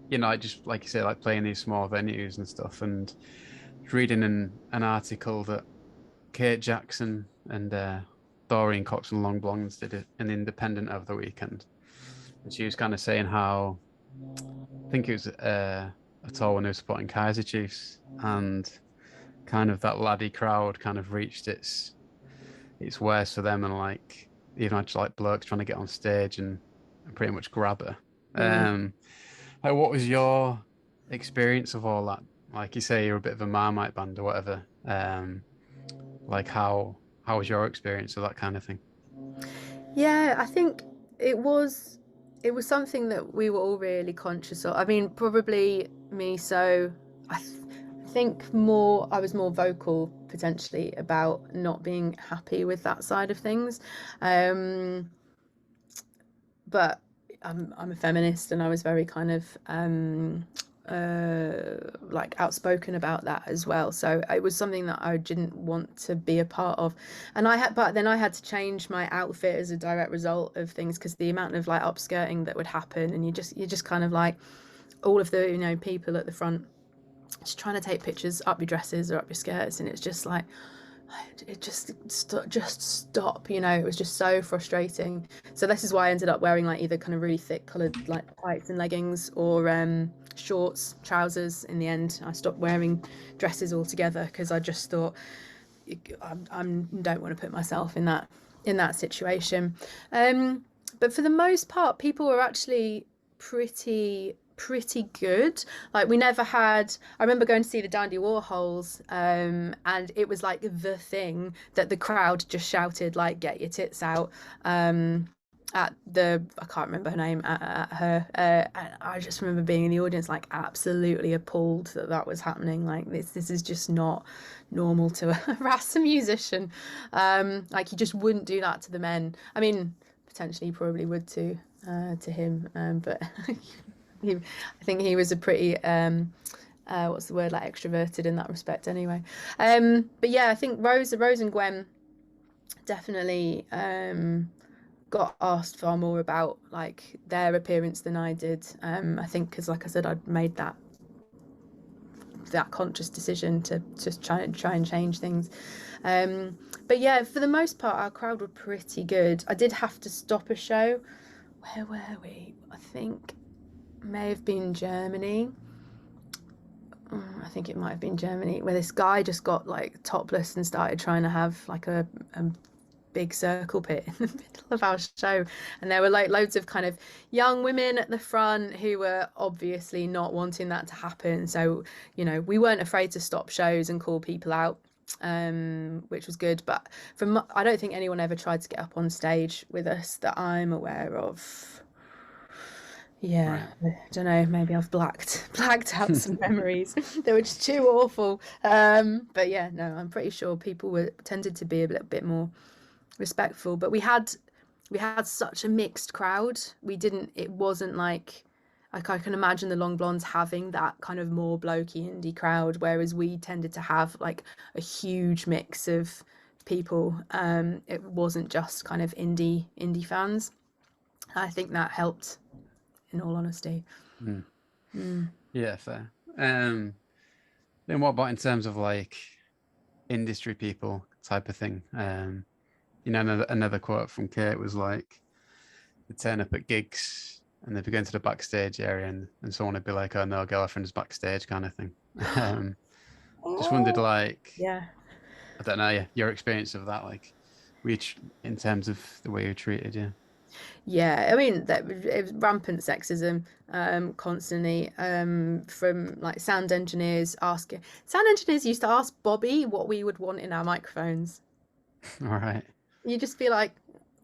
just like you say, like playing these small venues and stuff, and reading an article that Kate Jackson and Doreen Cox and Long Blondes did an independent over the weekend, and she was kind of saying how I think it was a tour when they were supporting Kaiser Chiefs, and kind of that laddie crowd kind of reached its worst for them, and like even had like blokes trying to get on stage and pretty much grab her. Mm. Like, what was your experience of all that? Like you say, you're a bit of a Marmite band or whatever. Like how was your experience of that kind of thing? Yeah, I think it was it was something that we were all really conscious of. I mean, probably me, so I think more I was more vocal potentially about not being happy with that side of things. Um, but I'm a feminist, and I was very kind of like outspoken about that as well. So it was something that I didn't want to be a part of, and but then I had to change my outfit as a direct result of things, because the amount of like upskirting that would happen, and you just kind of like all of the people at the front just trying to take pictures up your dresses or up your skirts, and it's just like it just stop. It was just so frustrating. So this is why I ended up wearing like either kind of really thick colored like tights and leggings, or shorts, trousers. In the end, I stopped wearing dresses altogether, because I just thought I don't want to put myself in that situation. But for the most part, people were actually pretty good. Like, we never had. I remember going to see the Dandy Warhols, and it was like the thing that the crowd just shouted like "Get your tits out." At the I can't remember her name, at her, and I just remember being in the audience like absolutely appalled that that was happening. Like, this is just not normal to harass a musician. Like, you just wouldn't do that to the men. I mean, potentially you probably would to him, but I think he was a pretty what's the word, like extroverted in that respect anyway. But yeah, I think Rose and Gwen definitely got asked far more about like their appearance than I did. I think because, like I said, I'd made that conscious decision to just try and change things. But yeah, for the most part, our crowd were pretty good. I did have to stop a show. Where were we? I think may have been Germany. I think it might have been Germany, where this guy just got like topless and started trying to have like a big circle pit in the middle of our show. And there were like loads of kind of young women at the front who were obviously not wanting that to happen. So, we weren't afraid to stop shows and call people out, which was good. But I don't think anyone ever tried to get up on stage with us that I'm aware of. Yeah, Right. I don't know. Maybe I've blacked out some memories. They were just too awful. But yeah, no, I'm pretty sure people were tended to be a little bit more respectful. But we had such a mixed crowd. We didn't. It wasn't like I can imagine the Long Blondes having that kind of more blokey indie crowd, whereas we tended to have like a huge mix of people. It wasn't just kind of indie fans. I think that helped, in all honesty. Mm. Mm. Yeah, fair. Then what about in terms of like industry people type of thing? Another quote from Kate was like, they turn up at gigs and they'd be going to the backstage area, and someone would be like, "Oh no, girlfriend's backstage," kind of thing. Um, just wondered, Oh, like, yeah. I don't know, yeah, your experience of that, like, in terms of the way you're treated, yeah. Yeah, I mean, it was rampant sexism, constantly, from like sound engineers used to ask Bobby what we would want in our microphones. All right. You just be like,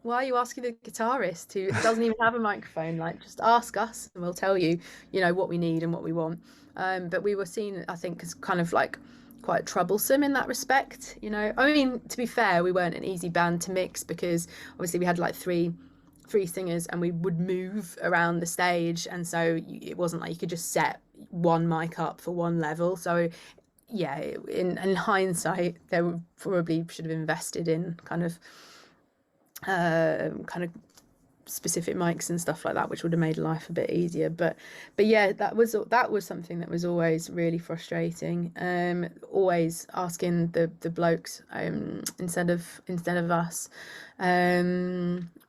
why are you asking the guitarist who doesn't even have a microphone? Like, just ask us and we'll tell you, what we need and what we want. But we were seen, I think, as kind of like quite troublesome in that respect. I mean, to be fair, we weren't an easy band to mix, because obviously we had like three singers, and we would move around the stage, and so it wasn't like you could just set one mic up for one level. So yeah, in hindsight, they probably should have invested in kind of specific mics and stuff like that, which would have made life a bit easier. But yeah, that was something that was always really frustrating. Always asking the blokes instead of us,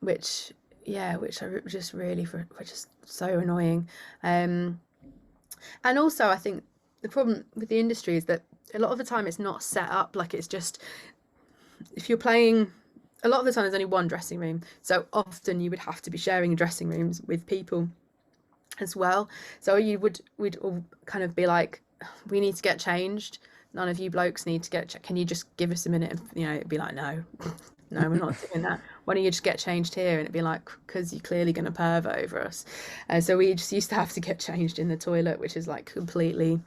which are just really were just so annoying. And also, I think the problem with the industry is that a lot of the time it's not set up like it's just if you're playing. A lot of the time there's only one dressing room, so often you would have to be sharing dressing rooms with people as well. So we'd all kind of be like, we need to get changed. None of you blokes need to get. Can you just give us a minute? And, it'd be like, no, no, we're not doing that. Why don't you just get changed here? And it'd be like, because you're clearly going to pervert over us. So we just used to have to get changed in the toilet, which is like completely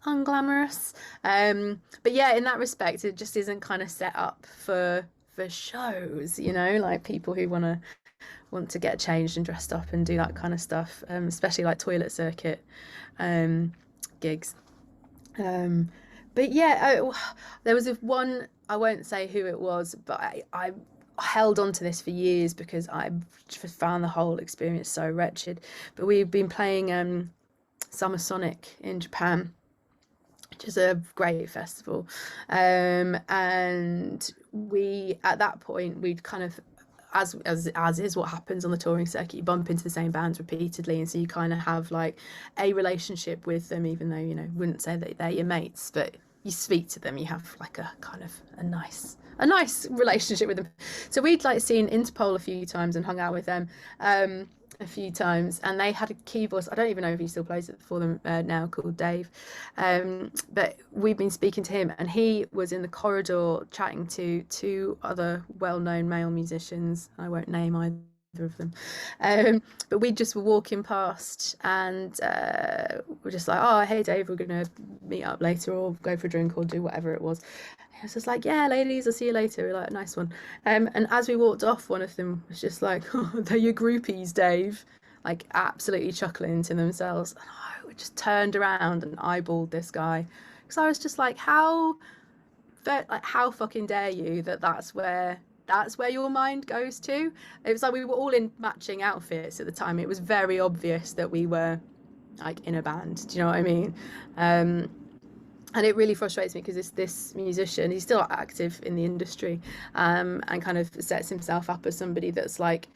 unglamorous. But yeah, in that respect, it just isn't kind of set up for shows, like people who want to get changed and dressed up and do that kind of stuff, especially like toilet circuit gigs. But yeah, there was one, I won't say who it was, but I held on to this for years because I found the whole experience so wretched. But we've been playing Summer Sonic in Japan, which is a great festival, and we at that point we'd kind of as is what happens on the touring circuit, you bump into the same bands repeatedly, and so you kind of have like a relationship with them, even though wouldn't say that they're your mates, but you speak to them, you have like a kind of a nice relationship with them. So we'd like seen Interpol a few times and hung out with them a few times, and they had a keyboardist. I don't even know if he still plays it for them now, called Dave, but we've been speaking to him, and he was in the corridor chatting to two other well-known male musicians. I won't name either of them, but we just were walking past, and we're just like, oh, hey Dave, we're gonna meet up later or go for a drink or do whatever it was. I was just like, yeah, ladies, I'll see you later. We're like, nice one. And as we walked off, one of them was just like, oh, they're your groupies, Dave. Like, absolutely chuckling to themselves. And I just turned around and eyeballed this guy. Because I was just like, how fucking dare you that's where your mind goes to? It was like we were all in matching outfits at the time. It was very obvious that we were, like, in a band. Do you know what I mean? And it really frustrates me because this musician, he's still active in the industry, and kind of sets himself up as somebody that's like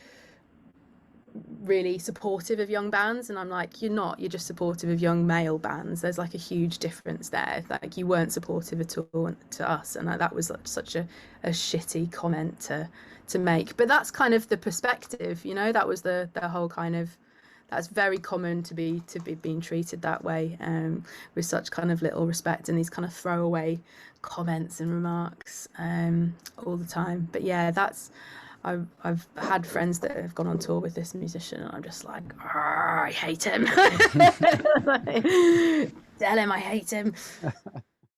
really supportive of young bands. And I'm like, you're not, you're just supportive of young male bands. There's like a huge difference there. Like, you weren't supportive at all to us. And that was like such a shitty comment to make. But that's kind of the perspective, that was the whole kind of, that's very common to be being treated that way, with such kind of little respect and these kind of throwaway comments and remarks all the time. But yeah, I've had friends that have gone on tour with this musician, and I'm just like, I hate him. Tell him I hate him.